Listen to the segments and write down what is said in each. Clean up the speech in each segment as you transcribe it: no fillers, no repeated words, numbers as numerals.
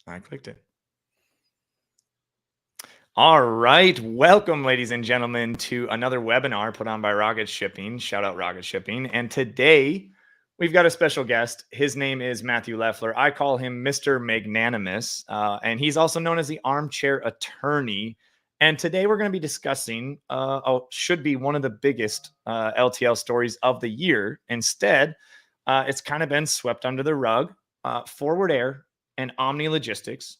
I clicked it. All right. Welcome, ladies and gentlemen, to another webinar put on by Rocket Shipping. Shout out Rocket Shipping. And today we've got a special guest. His name is Matthew Leffler. I call him Mr. Magnanimous, and he's also known as the armchair attorney. And today we're going to be discussing should be one of the biggest LTL stories of the year. Instead, it's kind of been swept under the rug. Forward Air and Omni Logistics,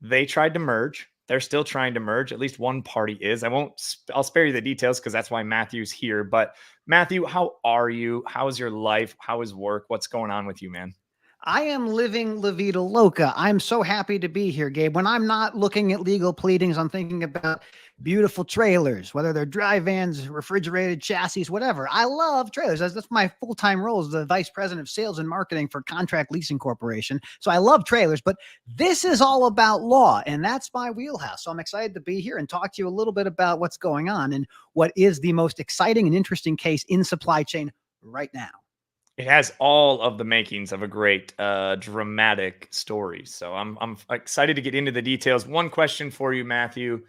they tried to merge. They're still trying to merge. At least one party is. I'll spare you the details because that's why Matthew's here. But Matthew, how are you? How is your life? How is work? What's going on with you, man? I am living La Vida Loca. I'm so happy to be here, Gabe. When I'm not looking at legal pleadings, I'm thinking about beautiful trailers, whether they're dry vans, refrigerated chassis, whatever. I love trailers. That's my full-time role as the vice president of sales and marketing for Contract Leasing Corporation. So I love trailers, but this is all about law, and that's my wheelhouse. So I'm excited to be here and talk to you a little bit about what's going on and what is the most exciting and interesting case in supply chain right now. It has all of the makings of a great dramatic story. So I'm excited to get into the details. One question for you, Matthew.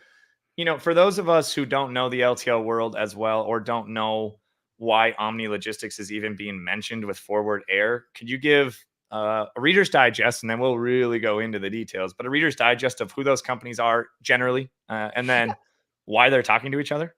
You know, for those of us who don't know the LTL world as well, or don't know why Omni Logistics is even being mentioned with Forward Air, could you give a Reader's Digest, and then we'll really go into the details, but a Reader's Digest of who those companies are generally, and then why they're talking to each other?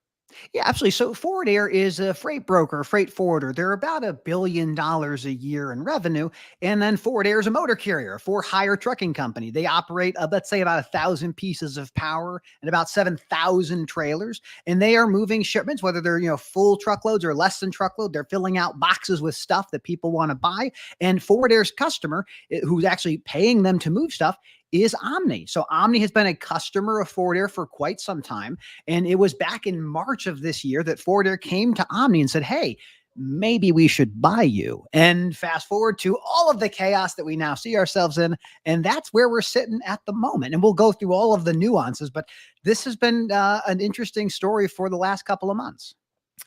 Yeah, absolutely. So Forward Air is a freight broker, a freight forwarder. They're about $1 billion a year in revenue. And then Forward Air is a motor carrier, a for-hire trucking company. They operate, let's say, about 1,000 pieces of power and about 7,000 trailers. And they are moving shipments, whether they're, full truckloads or less than truckload. They're filling out boxes with stuff that people want to buy. And Forward Air's customer, who's actually paying them to move stuff, is Omni. So Omni has been a customer of Forward Air for quite some time. And it was back in March of this year that Forward Air came to Omni and said, hey, maybe we should buy you. And fast forward to all of the chaos that we now see ourselves in. And that's where we're sitting at the moment. And we'll go through all of the nuances, but this has been an interesting story for the last couple of months.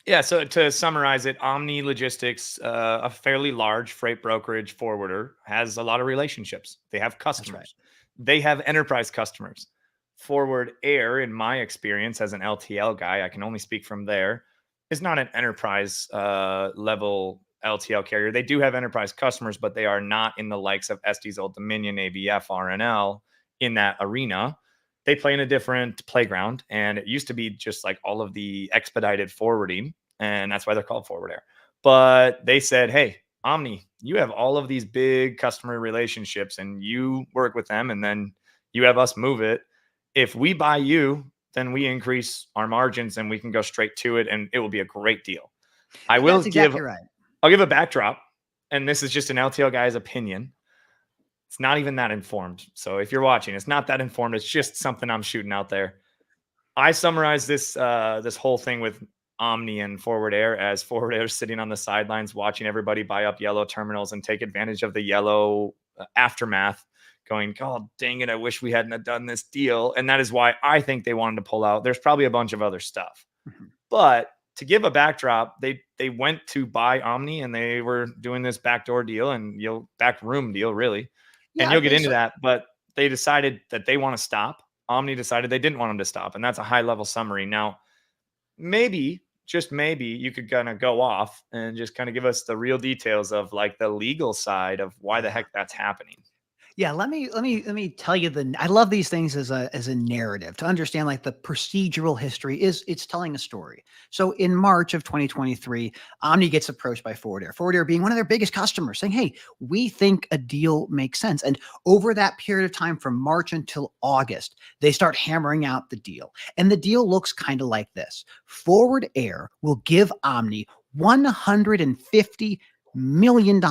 Yeah, so to summarize it, Omni Logistics, a fairly large freight brokerage forwarder, has a lot of relationships. They have customers. They have enterprise customers. Forward Air, in my experience as an LTL guy, I can only speak from there, is not an enterprise level LTL carrier. They do have enterprise customers, but they are not in the likes of Estes, Old Dominion, ABF, RNL in that arena. They play in a different playground, and it used to be just like all of the expedited forwarding, and that's why they're called Forward Air. But they said, hey, Omni, you have all of these big customer relationships and you work with them, and then you have us move it. If we buy you, then we increase our margins and we can go straight to it, and it will be a great deal. I'll give a backdrop, and this is just an LTL guy's opinion. It's not even that informed. So if you're watching, it's not that informed. It's just something I'm shooting out there. I summarize this this whole thing with Omni and Forward Air as Forward Air sitting on the sidelines watching everybody buy up yellow terminals and take advantage of the yellow aftermath, going, God dang it, I wish we hadn't done this deal. And that is why I think they wanted to pull out. There's probably a bunch of other stuff. But to give a backdrop, they went to buy Omni, and they were doing this backdoor deal and backroom deal, really. Yeah, and you'll get into that. But they decided that they want to stop. Omni decided they didn't want them to stop. And that's a high level summary. Now, maybe, just maybe, you could kind of go off and just kind of give us the real details of like the legal side of why the heck that's happening. Yeah, let me tell you I love these things as a narrative to understand like the procedural history it's telling a story. So in March of 2023, Omni gets approached by Forward Air being one of their biggest customers, saying, hey, we think a deal makes sense. And over that period of time from March until August, they start hammering out the deal. And the deal looks kind of like this. Forward Air will give Omni $150 million.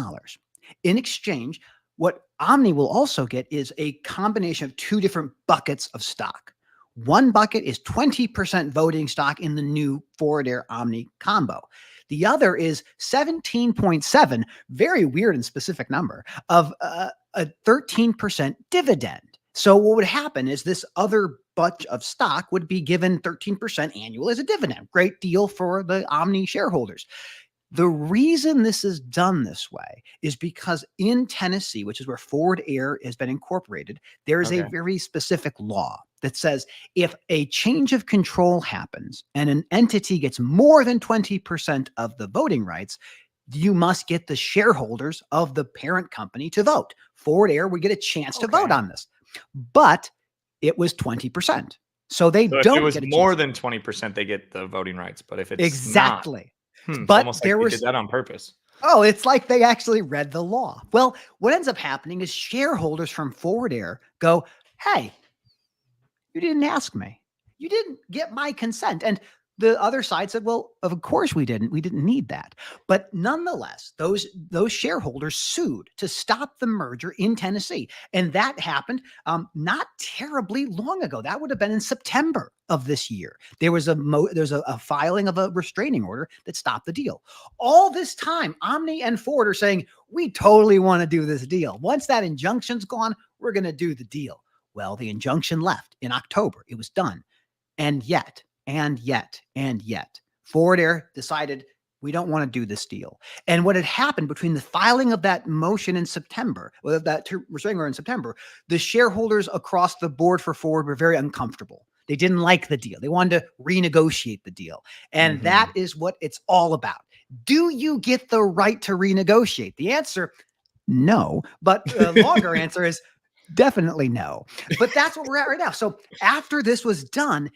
In exchange, what Omni will also get is a combination of two different buckets of stock. One bucket is 20% voting stock in the new Forward Air Omni combo. The other is 17.7, very weird and specific number, of a 13% dividend. So what would happen is this other bunch of stock would be given 13% annual as a dividend. Great deal for the Omni shareholders. The reason this is done this way is because in Tennessee, which is where Forward Air has been incorporated, there is a very specific law that says if a change of control happens and an entity gets more than 20% of the voting rights, you must get the shareholders of the parent company to vote. Forward Air would get a chance to vote on this, but it was 20%. So they So if don't it was get a more chance. than 20%, they get the voting rights. But if it's not, Exactly. it's But almost like there they was did that on purpose. Oh, it's like they actually read the law. Well, what ends up happening is shareholders from Forward Air go, hey, you didn't ask me. You didn't get my consent. And the other side said, well, of course we didn't. We didn't need that. But nonetheless, those shareholders sued to stop the merger in Tennessee. And that happened not terribly long ago. That would have been in September of this year. There was a filing of a restraining order that stopped the deal. All this time, Omni and Ford are saying, we totally want to do this deal. Once that injunction's gone, we're going to do the deal. Well, the injunction left in October. It was done. And yet, Forward Air decided we don't want to do this deal. And what had happened between the filing of that motion in September, or that restraining order in September, the shareholders across the board for Ford were very uncomfortable. They didn't like the deal. They wanted to renegotiate the deal. And that is what it's all about. Do you get the right to renegotiate? The answer, no. But the longer answer is definitely no. But that's what we're at right now. So after this was done,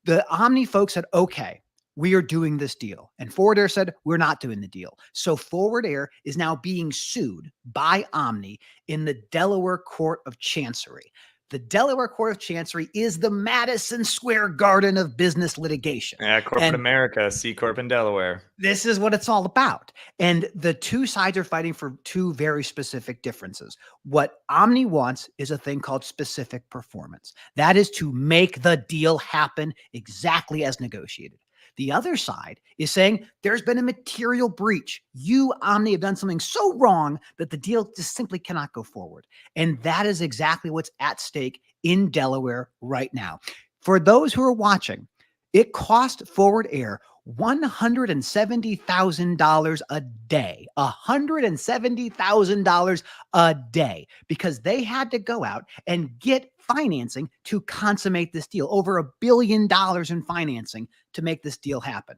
the Omni folks said, okay, we are doing this deal. And Forward Air said, we're not doing the deal. So Forward Air is now being sued by Omni in the Delaware Court of Chancery. The Delaware Court of Chancery is the Madison Square Garden of business litigation. Yeah, corporate America, C Corp in Delaware. This is what it's all about. And the two sides are fighting for two very specific differences. What Omni wants is a thing called specific performance. That is to make the deal happen exactly as negotiated. The other side is saying there's been a material breach. You, Omni, have done something so wrong that the deal just simply cannot go forward. And that is exactly what's at stake in Delaware right now. For those who are watching, it cost Forward Air $170,000 a day, $170,000 a day, because they had to go out and get financing to consummate this deal, over $1 billion in financing to make this deal happen.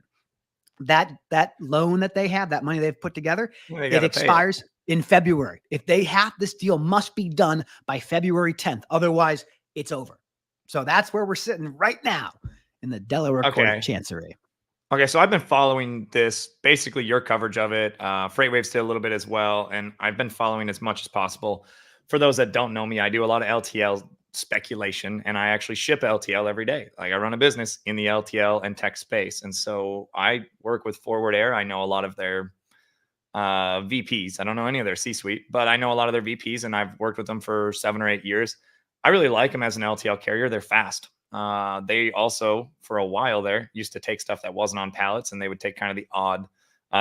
That loan that they have, that money they've put together, it expires in February. If they have, this deal must be done by February 10th. Otherwise, it's over. So that's where we're sitting right now in the Delaware Court of Chancery. Okay, so I've been following this, basically your coverage of it. Freightwaves did a little bit as well, and I've been following as much as possible. For those that don't know me, I do a lot of LTL speculation, and I actually ship LTL every day. Like, I run a business in the LTL and tech space, and so I work with Forward Air. I know a lot of their VPs. I don't know any of their C-suite, but I know a lot of their VPs, and I've worked with them for 7 or 8 years. I really like them as an LTL carrier. They're fast. They also, for a while there, used to take stuff that wasn't on pallets, and they would take kind of the odd,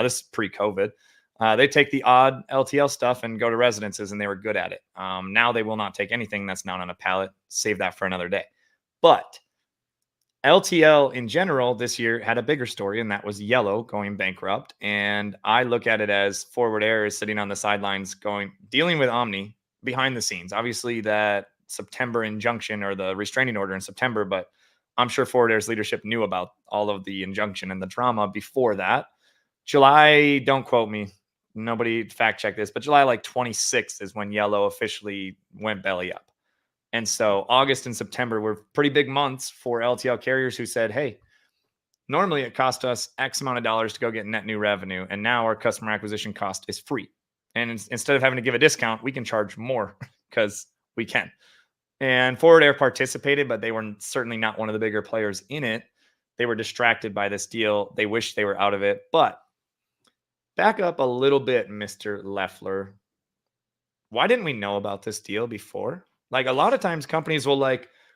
this is pre-COVID, they take the odd LTL stuff and go to residences, and they were good at it. Now they will not take anything that's not on a pallet. Save that for another day. But LTL in general this year had a bigger story, and that was Yellow going bankrupt. And I look at it as Forward Air is sitting on the sidelines dealing with Omni behind the scenes. Obviously, that September injunction or the restraining order in September, but I'm sure Forward Air's leadership knew about all of the injunction and the drama before that. July, don't quote me, nobody fact check this, but July 26th is when Yellow officially went belly up. And so August and September were pretty big months for LTL carriers who said, hey, normally it cost us X amount of dollars to go get net new revenue, and now our customer acquisition cost is free. And instead of having to give a discount, we can charge more because we can. And Forward Air participated, but they were certainly not one of the bigger players in it. They were distracted by this deal. They wish they were out of it. But back up a little bit, Mr. Leffler. Why didn't we know about this deal before? Like, a lot of times companies will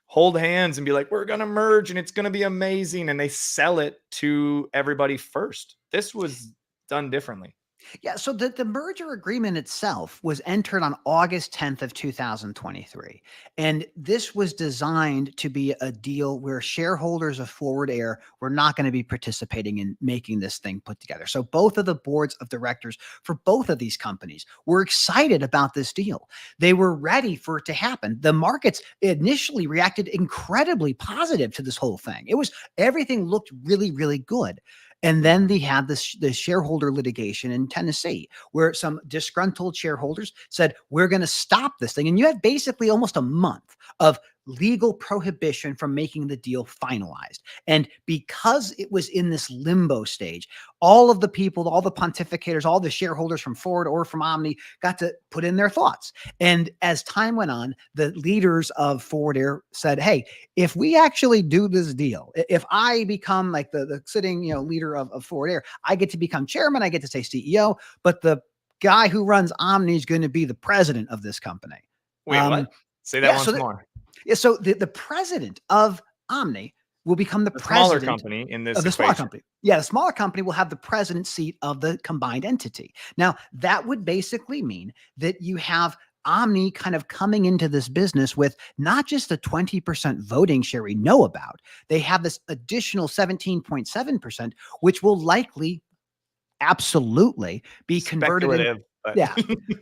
hold hands and be like, we're going to merge and it's going to be amazing. And they sell it to everybody first. This was done differently. Yeah, so the merger agreement itself was entered on August 10th of 2023. And this was designed to be a deal where shareholders of Forward Air were not going to be participating in making this thing put together. So both of the boards of directors for both of these companies were excited about this deal. They were ready for it to happen. The markets initially reacted incredibly positive to this whole thing. Everything looked really, really good. And then they had the shareholder litigation in Tennessee, where some disgruntled shareholders said, we're going to stop this thing. And you had basically almost a month of legal prohibition from making the deal finalized. And because it was in this limbo stage, all of the people, all the pontificators, all the shareholders from Ford or from Omni got to put in their thoughts. And as time went on, the leaders of Forward Air said, hey, if we actually do this deal, if I become like the sitting, leader of Forward Air, I get to become chairman, I get to say CEO, but the guy who runs Omni is going to be the president of this company. Wait, what? Say that yeah, once more. Yeah, so the president of Omni will become the smaller president company in this of the smaller equation. company. Yeah, the smaller company will have the president seat of the combined entity. Now, that would basically mean that you have Omni kind of coming into this business with not just the 20% voting share we know about. They have this additional 17.7%, which will likely absolutely be converted in. Speculative, but Yeah,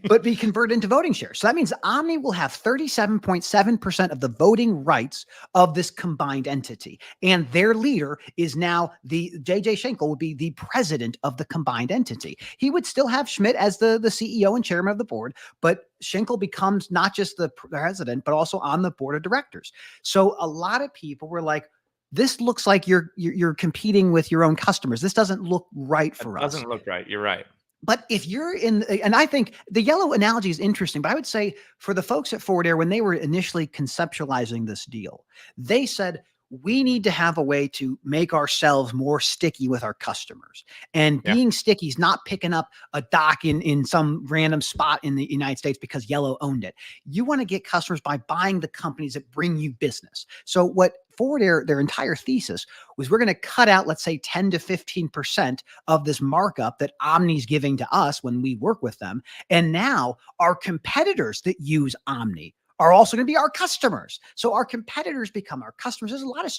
but be converted into voting shares. So that means Omni will have 37.7% of the voting rights of this combined entity. And their leader is now the JJ Schenkel would be the president of the combined entity. He would still have Schmidt as the CEO and chairman of the board, but Schenkel becomes not just the president, but also on the board of directors. So a lot of people were like, this looks like you're competing with your own customers. This doesn't look right for us. Doesn't look right. You're right. But if you're and I think the yellow analogy is interesting, but I would say for the folks at Forward Air, when they were initially conceptualizing this deal, they said, we need to have a way to make ourselves more sticky with our customers. And being sticky is not picking up a dock in some random spot in the United States because Yellow owned it. You want to get customers by buying the companies that bring you business. So what Forward Air, their entire thesis was, we're going to cut out, let's say 10 to 15% of this markup that Omni's giving to us when we work with them. And now our competitors that use Omni are also going to be our customers. So our competitors become our customers. There's a lot of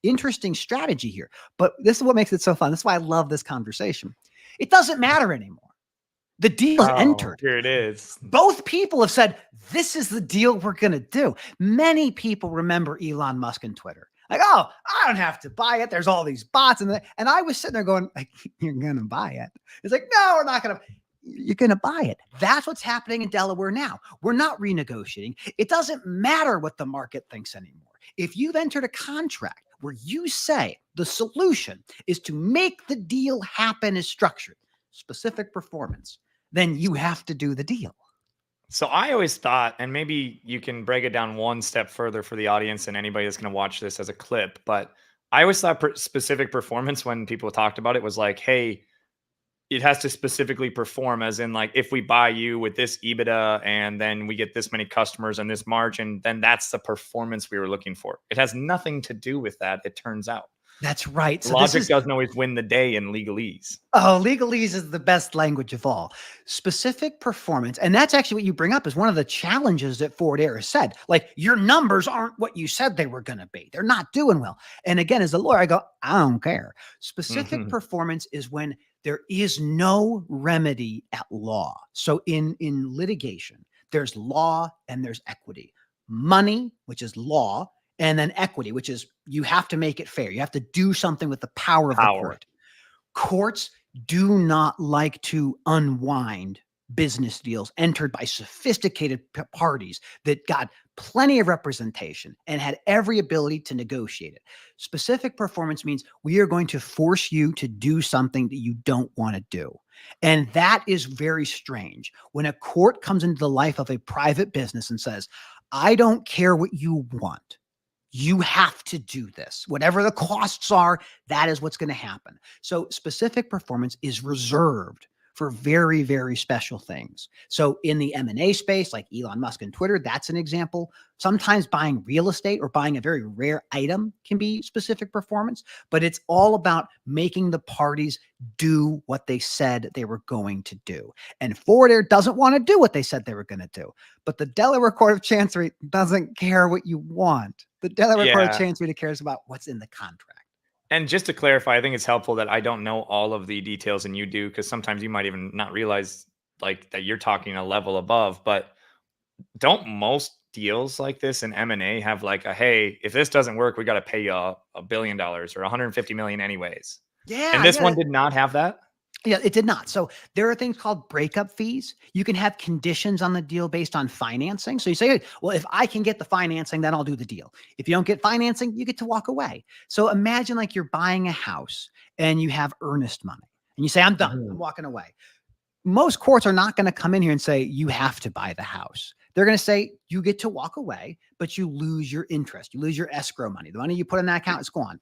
interesting strategy here, but this is what makes it so fun. That's why I love this conversation. It doesn't matter anymore. The deal's entered. Here it is. Both people have said, this is the deal we're going to do. Many people remember Elon Musk and Twitter. Like, oh, I don't have to buy it. There's all these bots. And I was sitting there going, like, you're going to buy it. It's like, no, we're not going to. You're going to buy it. That's what's happening in Delaware now. We're not renegotiating. It doesn't matter what the market thinks anymore. If you've entered a contract where you say the solution is to make the deal happen as structured, specific performance, then you have to do the deal. So I always thought, and maybe you can break it down one step further for the audience and anybody that's going to watch this as a clip, but I always thought specific performance, when people talked about it, was like, hey, it has to specifically perform, as in, like, if we buy you with this EBITDA and then we get this many customers and this margin, then that's the performance we were looking for. It has nothing to do with that, it turns out. That's right. So logic doesn't always win the day in legalese. Oh, legalese is the best language of all. Specific performance. And that's actually what you bring up, is one of the challenges that Forward Air has said. Like, your numbers aren't what you said they were going to be. They're not doing well. And again, as a lawyer, I go, I don't care. Specific performance is when there is no remedy at law. So in litigation, there's law and there's equity. Money, which is law, and then equity, which is you have to make it fair. You have to do something with the power of the court. Courts do not like to unwind business deals entered by sophisticated parties that got plenty of representation and had every ability to negotiate it. Specific performance means we are going to force you to do something that you don't want to do. And that is very strange when a court comes into the life of a private business and says, I don't care what you want. You have to do this. Whatever the costs are, that is what's going to happen. So specific performance is reserved for very, very special things. So in the M&A space, like Elon Musk and Twitter, that's an example. Sometimes buying real estate or buying a very rare item can be specific performance, but it's all about making the parties do what they said they were going to do. And Forward Air doesn't want to do what they said they were going to do. But the Delaware Court of Chancery doesn't care what you want. The Delaware Court of Chancery cares about what's in the contract. And just to clarify, I think it's helpful that I don't know all of the details and you do, because sometimes you might even not realize like that you're talking a level above. But don't most deals like this in M&A have like a, hey, if this doesn't work, we got to pay you $1 billion or 150 million anyways. Yeah. And this one did not have that. Yeah, it did not. So there are things called breakup fees. You can have conditions on the deal based on financing. So you say, well, if I can get the financing, then I'll do the deal. If you don't get financing, you get to walk away. So imagine like you're buying a house and you have earnest money and you say, I'm done. I'm walking away. Most courts are not going to come in here and say, you have to buy the house. They're going to say you get to walk away, but you lose your interest. You lose your escrow money. The money you put in that account is gone.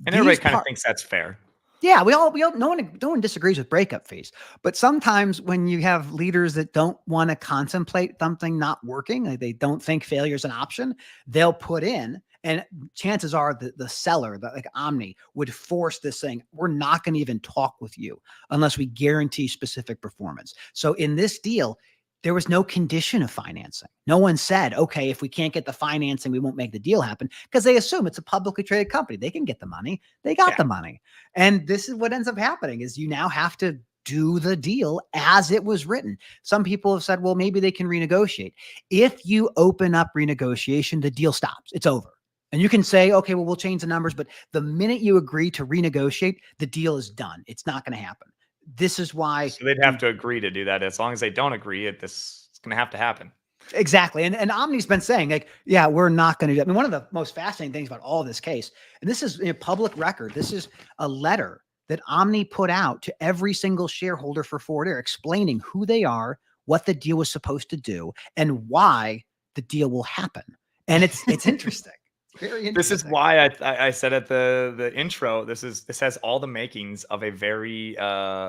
And everybody kind of thinks that's fair. Yeah, we all no one disagrees with breakup fees, but sometimes when you have leaders that don't want to contemplate something not working, like they don't think failure is an option, they'll put in, and chances are the seller, like Omni, would force this thing. We're not going to even talk with you unless we guarantee specific performance. So in this deal, there was no condition of financing. No one said, okay, if we can't get the financing, we won't make the deal happen, because they assume it's a publicly traded company. They can get the money. They got the money. And this is what ends up happening is you now have to do the deal as it was written. Some people have said, well, maybe they can renegotiate. If you open up renegotiation, the deal stops. It's over. And you can say, okay, well, we'll change the numbers. But the minute you agree to renegotiate, the deal is done. It's not going to happen. This is why. So they'd have to agree to do that. As long as they don't agree, this is going to have to happen. Exactly. And Omni's been saying, like, yeah, we're not going to do that. I mean, one of the most fascinating things about all this case, and this is a public record, this is a letter that Omni put out to every single shareholder for Forward Air explaining who they are, what the deal was supposed to do, and why the deal will happen. And it's interesting. Very interesting. This is why I said at the intro, this has all the makings of a very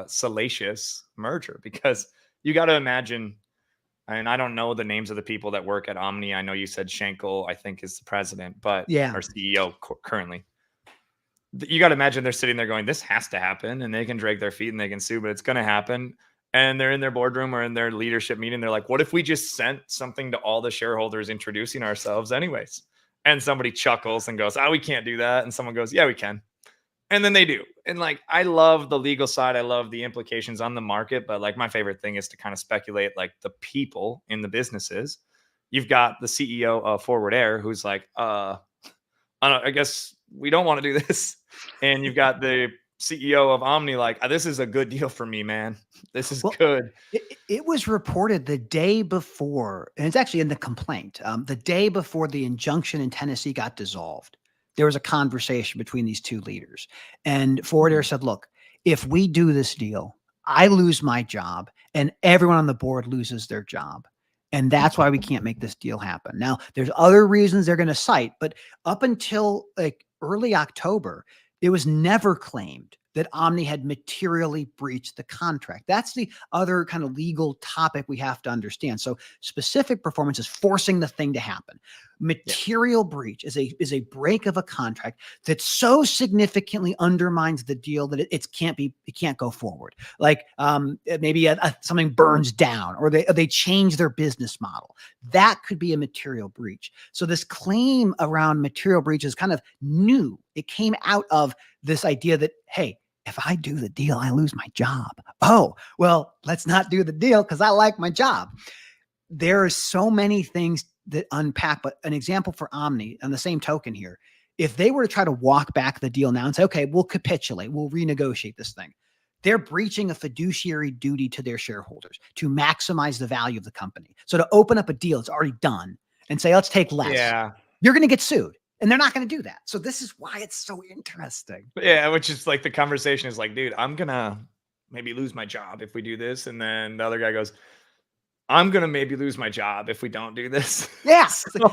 salacious merger, because you got to imagine, and I don't know the names of the people that work at Omni. I know you said Schenkel, I think, is the president, but our CEO currently. You got to imagine they're sitting there going, this has to happen, and they can drag their feet and they can sue, but it's going to happen. And they're in their boardroom or in their leadership meeting. They're like, what if we just sent something to all the shareholders introducing ourselves anyways? And somebody chuckles and goes, oh, we can't do that. And someone goes, yeah, we can. And then they do. And like, I love the legal side. I love the implications on the market. But like, my favorite thing is to kind of speculate like the people in the businesses. You've got the CEO of Forward Air, who's like, I guess we don't want to do this. And you've got the CEO of Omni, like, this is a good deal for me, man. This is good. It was reported the day before, and it's actually in the complaint, the day before the injunction in Tennessee got dissolved, there was a conversation between these two leaders. And Forward Air said, look, if we do this deal, I lose my job and everyone on the board loses their job. And that's why we can't make this deal happen. Now, there's other reasons they're going to cite, but up until like early October, it was never claimed that Omni had materially breached the contract. That's the other kind of legal topic we have to understand. So specific performance is forcing the thing to happen. Material breach is a break of a contract that so significantly undermines the deal that it can't go forward. Like maybe something burns down, or they change their business model. That could be a material breach. So this claim around material breach is kind of new. It came out of this idea that, hey, if I do the deal, I lose my job. Oh, well, let's not do the deal because I like my job. There are so many things that unpack, but an example for Omni on the same token here, if they were to try to walk back the deal now and say, okay, we'll capitulate, we'll renegotiate this thing, they're breaching a fiduciary duty to their shareholders to maximize the value of the company. So to open up a deal, it's already done, and say, let's take less. You're going to get sued. And they're not going to do that. So this is why it's so interesting. Yeah, which is like the conversation is like, dude, I'm going to maybe lose my job if we do this. And then the other guy goes, I'm going to maybe lose my job if we don't do this. Yeah.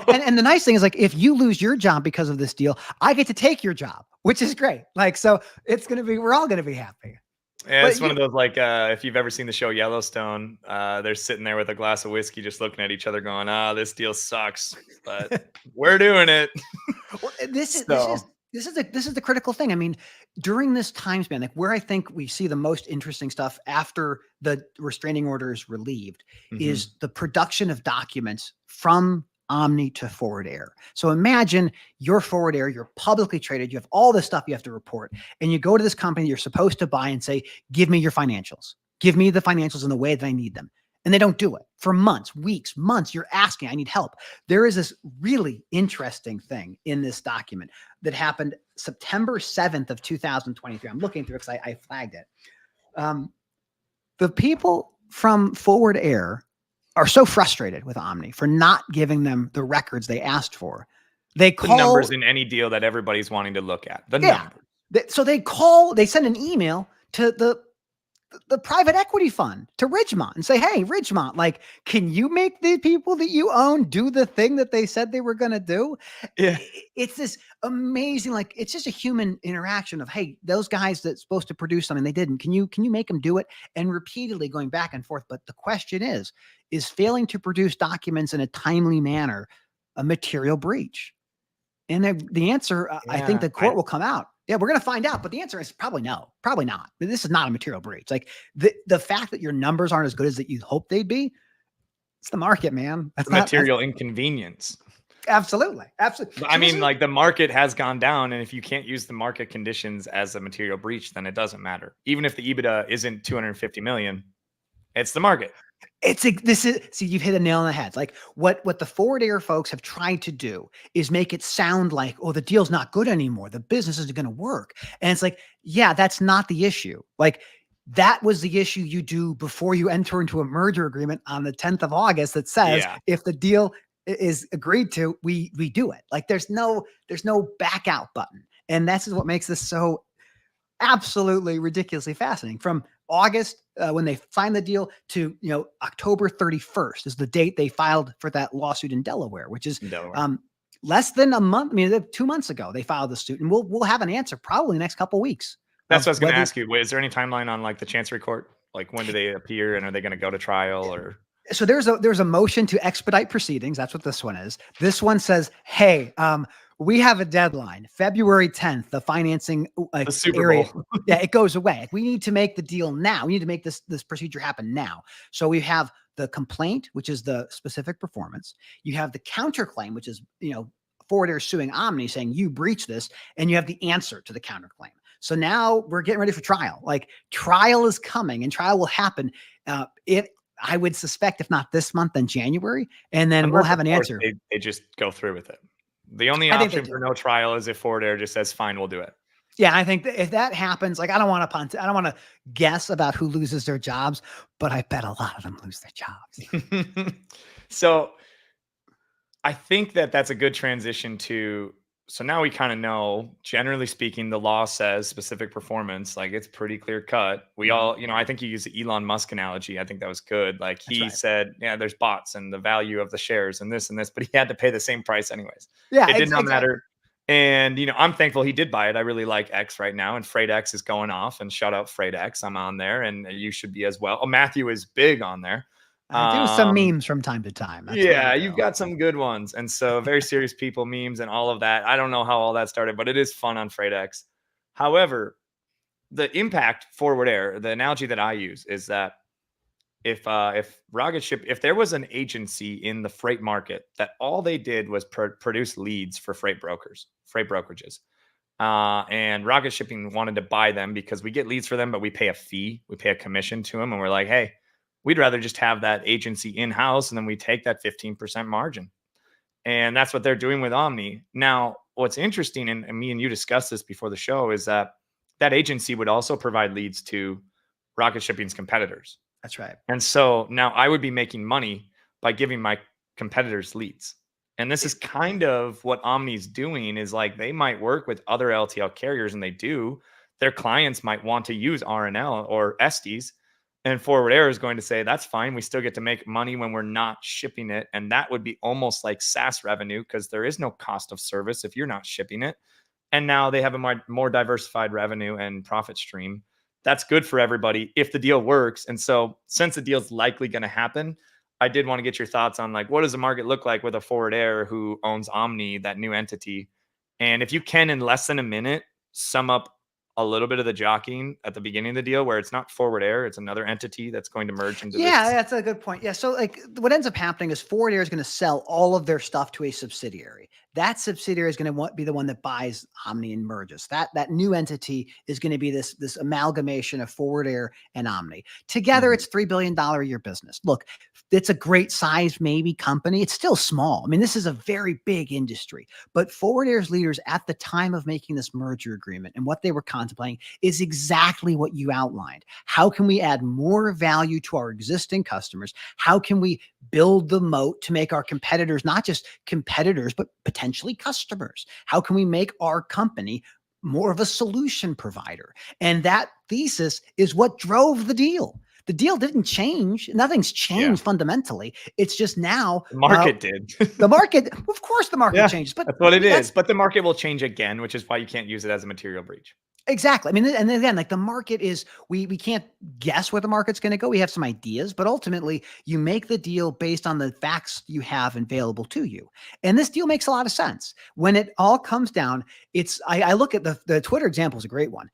And the nice thing is, like, if you lose your job because of this deal, I get to take your job, which is great. Like, so it's going to be, we're all going to be happy. Yeah, But it's one of those like if you've ever seen the show Yellowstone, they're sitting there with a glass of whiskey, just looking at each other, going, "Ah, this deal sucks, but we're doing it." well, So, this is the critical thing. I mean, during this time span, like where I think we see the most interesting stuff after the restraining order is relieved mhm. is the production of documents from Omni to Forward Air. So imagine you're Forward Air, you're publicly traded, you have all this stuff you have to report, and you go to this company you're supposed to buy and say, "Give me your financials. Give me the financials in the way that I need them." And they don't do it for months, weeks, months. You're asking, "I need help." There is this really interesting thing in this document that happened September 7th of 2023. I'm looking through it because I flagged it. The people from Forward Air are so frustrated with Omni for not giving them the records they asked for. They The numbers call, in any deal that everybody's wanting to look at. The yeah. numbers. So they send an email to the private equity fund, to Ridgemont, and say, "Hey, Ridgemont, like, can you make the people that you own do the thing that they said they were going to do?" Yeah. It's this amazing, like, it's just a human interaction of, "Hey, those guys that's supposed to produce something, they didn't. Can you make them do it?" And repeatedly going back and forth. But the question is failing to produce documents in a timely manner a material breach? And the answer, I think Yeah. the court will come out. Yeah, we're going to find out. But the answer is probably no, probably not. This is not a material breach. Like the fact that your numbers aren't as good as that you hope they'd be, it's the market, man. It's a That's material inconvenience. absolutely, absolutely. But I So this mean, is like the market has gone down, and if you can't use the market conditions as a material breach, then it doesn't matter. Even if the EBITDA isn't 250 million, it's the market. this is see, you've hit a nail on the head. Like what the Forward Air folks have tried to do is make it sound like, "Oh, the deal's not good anymore. The business isn't going to work." And it's like, yeah, that's not the issue. Like that was the issue you do before you enter into a merger agreement on the 10th of August that says Yeah. if the deal is agreed to, we do it. Like there's no back out button. And that's what makes this so absolutely ridiculously fascinating. From August, when they signed the deal, to October 31st is the date they filed for that lawsuit in Delaware, which is In Delaware. less than a month. I mean, 2 months ago they filed the suit, and we'll have an answer probably the next couple of weeks That's of what I was gonna whether. ask you. Is there any timeline on like the Chancery Court? Like when do they appear and are they gonna go to trial or So there's a motion to expedite proceedings. That's what this one is. This one says, "Hey, we have a deadline, February 10th. The financing the Super area, Bowl? yeah, it goes away. Like, we need to make the deal now. We need to make this procedure happen now." So we have the complaint, which is the specific performance. You have the counterclaim, which is Forward Air suing Omni, saying you breached this, and you have the answer to the counterclaim. So now we're getting ready for trial. Like trial is coming, and trial will happen. If I would suspect, if not this month, then January, and then we'll Unless, have of an course, answer. they just go through with it. The only I think they option for do. no trial is if Forward Air just says, "Fine, we'll do it." Yeah, I think that if that happens, like I don't want to punt, I don't want to guess about who loses their jobs, but I bet a lot of them lose their jobs. So I think that that's a good transition to. So now we kind of know, generally speaking, the law says specific performance, like it's pretty clear cut. We Mhm. all, I think you used the Elon Musk analogy. I think that was good. Like That's he right. said, yeah, there's bots and the value of the shares and this, but he had to pay the same price anyways. Yeah, It did not exactly. matter. And, I'm thankful he did buy it. I really like X right now, and Freight X is going off, and shout out Freight X. I'm on there and you should be as well. Oh, Matthew is big on there. I do some Um, memes from time to time. That's what I yeah, you've do. got some good ones. And so very serious people memes and all of that. I don't know how all that started, but it is fun on Freight X. However, the impact Forward Air, the analogy that I use is that if rocket ship, if there was an agency in the freight market that all they did was produce leads for freight brokers, freight brokerages, and rocket shipping wanted to buy them because we get leads for them, but we pay a fee, we pay a commission to them, and we're like, hey, we'd rather just have that agency in house, and then we take that 15% margin, and that's what they're doing with Omni. Now, what's interesting, and me and you discussed this before the show, is that that agency would also provide leads to rocket shipping's competitors. That's right. And so now I would be making money by giving my competitors leads. And this is kind of what Omni's doing, is like they might work with other LTL carriers, and they do. Their clients might want to use RNL or Estes, and Forward Air is going to say, that's fine. We still get to make money when we're not shipping it. And that would be almost like SaaS revenue, because there is no cost of service if you're not shipping it. And now they have a more diversified revenue and profit stream. that's good for everybody if the deal works. And so since the deal's likely going to happen, I did want to get your thoughts on like, what does the market look like with a forward heir who owns Omni, that new entity? And if you can, in less than a minute, sum up a little bit of the jockeying at the beginning of the deal where it's not forward heir, it's another entity that's going to merge into Yeah, this. that's a good point. Yeah. So like what ends up happening is Forward Air is going to sell all of their stuff to a subsidiary. That subsidiary is going to be the one that buys Omni and merges. That new entity is going to be this amalgamation of Forward Air and Omni. Together, it's $3 billion a year business. Look, it's a great size, maybe company. It's still small. I mean, this is a very big industry, but Forward Air's leaders at the time of making this merger agreement and what they were contemplating is exactly what you outlined. How can we add more value to our existing customers? How can we build the moat to make our competitors not just competitors, but potentially customers? How can we make our company more of a solution provider? And that thesis is what drove the deal. The deal didn't change. Nothing's changed fundamentally. It's just now the market did. The market, of course, the market changes, but that's what it is. But the market will change again, which is why you can't use it as a material breach. Exactly. I mean, and then again, like the market is, we can't guess where the market's going to go. We have some ideas, but ultimately you make the deal based on the facts you have available to you. And this deal makes a lot of sense. When it all comes down, I look at the Twitter example is a great one.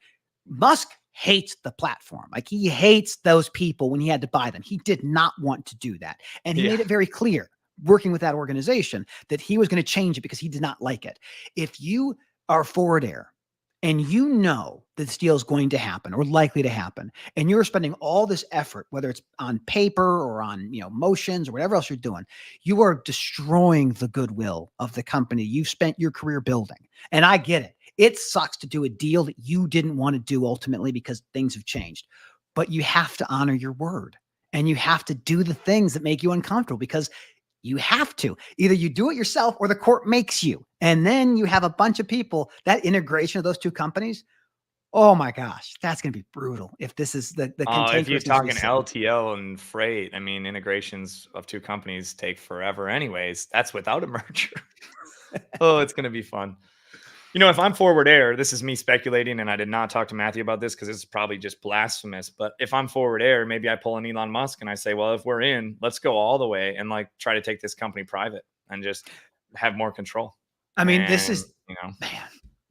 Musk hates the platform. Like he hates those people when he had to buy them. He did not want to do that. And he made it very clear working with that organization that he was going to change it because he did not like it. If you are Forward Air, and you know that this deal is going to happen or likely to happen, and you're spending all this effort, whether it's on paper or on motions or whatever else you're doing, you are destroying the goodwill of the company you've spent your career building. And I get it. It sucks to do a deal that you didn't want to do ultimately because things have changed. But you have to honor your word, and you have to do the things that make you uncomfortable because you have to. Either you do it yourself or the court makes you. And then you have a bunch of people, that integration of those two companies. Oh my gosh, that's going to be brutal. If this is the if you're talking LTL and freight, I mean, integrations of two companies take forever anyways. That's without a merger. Oh, it's going to be fun. If I'm Forward Air, this is me speculating, and I did not talk to Matthew about this because this is probably just blasphemous. But if I'm Forward Air, maybe I pull an Elon Musk and I say, well, if we're in, let's go all the way and like try to take this company private and just have more control. I mean, this is, man,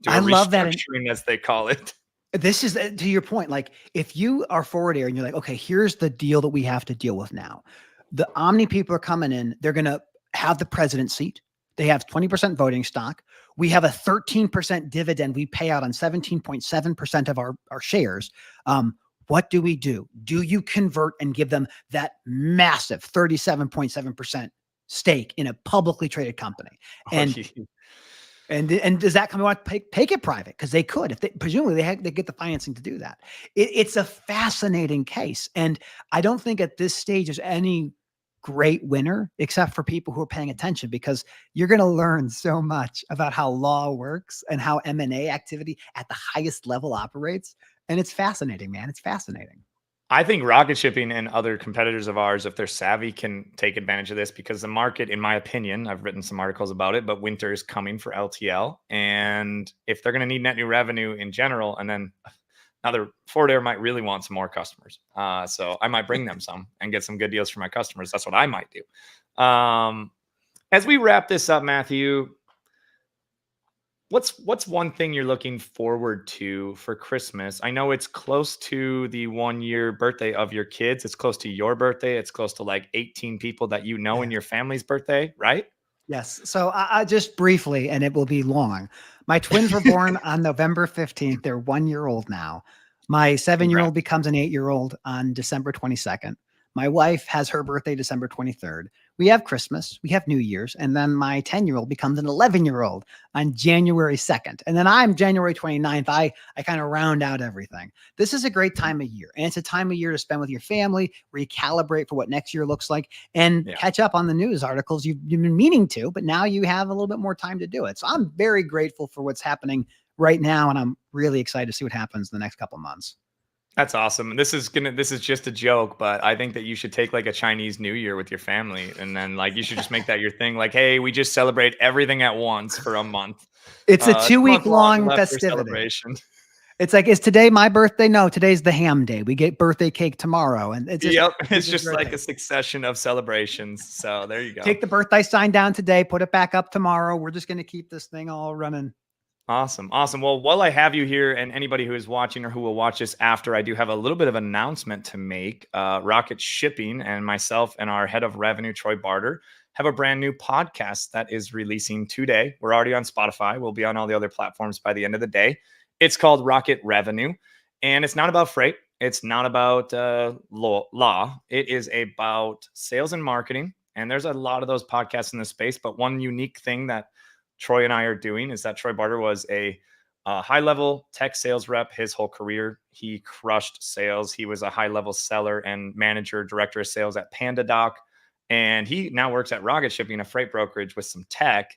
I love that. As they call it. This is to your point. Like if you are Forward Air and you're like, okay, here's the deal that we have to deal with now. The Omni people are coming in. They're going to have the president's seat. They have 20% voting stock. We have a 13% dividend we pay out on 17.7% of our shares. What do we do? Do you convert and give them that massive 37.7% stake in a publicly traded company? And does that company want to take it private? Because they could, if they presumably they get the financing to do that. It's a fascinating case, and I don't think at this stage there's any great winner except for people who are paying attention, because you're going to learn so much about how law works and how M&A activity at the highest level operates. And it's fascinating, man. It's fascinating. I think rocket shipping and other competitors of ours, if they're savvy, can take advantage of this because the market, in my opinion, I've written some articles about it, but winter is coming for LTL. And if they're going to need net new revenue in general, and then another Forward Air might really want some more customers. So I might bring them some and get some good deals for my customers. That's what I might do. As we wrap this up, Matthew, what's one thing you're looking forward to for Christmas? I know it's close to the 1-year birthday of your kids. It's close to your birthday. It's close to like 18 people that you know in your family's birthday, right? Yes. So I just briefly, and it will be long. My twins were born on November 15th. They're 1 year old now. My 7-year-old becomes an 8-year-old on December 22nd. My wife has her birthday December 23rd. We have Christmas, we have New Year's, and then my 10-year-old becomes an 11-year-old on January 2nd. And then I'm January 29th. I kind of round out everything. This is a great time of year. And it's a time of year to spend with your family, recalibrate for what next year looks like, and catch up on the news articles you've been meaning to, but now you have a little bit more time to do it. So I'm very grateful for what's happening right now. And I'm really excited to see what happens in the next couple of months. That's awesome. This is just a joke, but I think that you should take like a Chinese New Year with your family, and then like you should just make that your thing. Like, hey, we just celebrate everything at once for a month. It's a 2-week long festivity. Celebration. It's like, is today my birthday? No, today's the ham day. We get birthday cake tomorrow. And it's just, Yep. It's just like a succession of celebrations. So there you go. Take the birthday sign down today, put it back up tomorrow. We're just going to keep this thing all running. Awesome. Awesome. Well, while I have you here and anybody who is watching or who will watch this after, I do have a little bit of an announcement to make. Rocket Shipping and myself and our head of revenue, Troy Barter, have a brand new podcast that is releasing today. We're already on Spotify. We'll be on all the other platforms by the end of the day. It's called Rocket Revenue, and it's not about freight. It's not about law. It is about sales and marketing. And there's a lot of those podcasts in the space, but one unique thing that Troy and I are doing is that Troy Barter was a high-level tech sales rep his whole career. He crushed sales. He was a high-level seller and manager, director of sales at PandaDoc. And he now works at Rocket Shipping, a freight brokerage with some tech.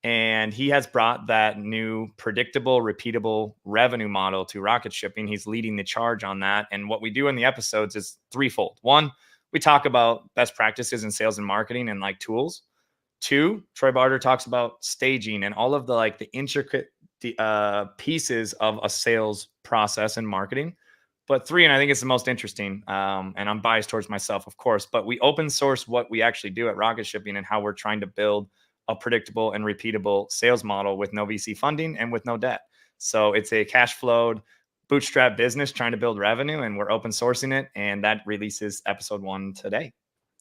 And he has brought that new predictable, repeatable revenue model to Rocket Shipping. He's leading the charge on that. And what we do in the episodes is threefold. One, we talk about best practices in sales and marketing and like tools. Two, Troy Barter talks about staging and all of the intricate pieces of a sales process and marketing. But three, and I think it's the most interesting, and I'm biased towards myself, of course, but we open source what we actually do at Rocket Shipping and how we're trying to build a predictable and repeatable sales model with no VC funding and with no debt. So it's a cash flowed, bootstrap business trying to build revenue, and we're open sourcing it. And that releases episode 1 today.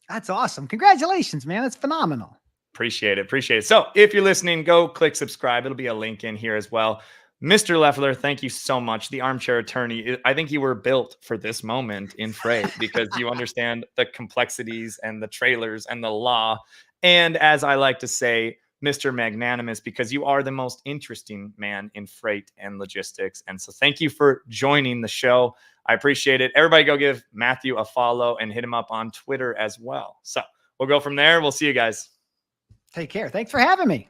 That's awesome. Congratulations, man. That's phenomenal. Appreciate it. Appreciate it. So if you're listening, go click subscribe. It'll be a link in here as well. Mr. Leffler, thank you so much. The armchair attorney. I think you were built for this moment in freight because you understand the complexities and the trailers and the law. And as I like to say, Mr. Magnanimous, because you are the most interesting man in freight and logistics. And so thank you for joining the show. I appreciate it. Everybody go give Matthew a follow and hit him up on Twitter as well. So we'll go from there. We'll see you guys. Take care. Thanks for having me.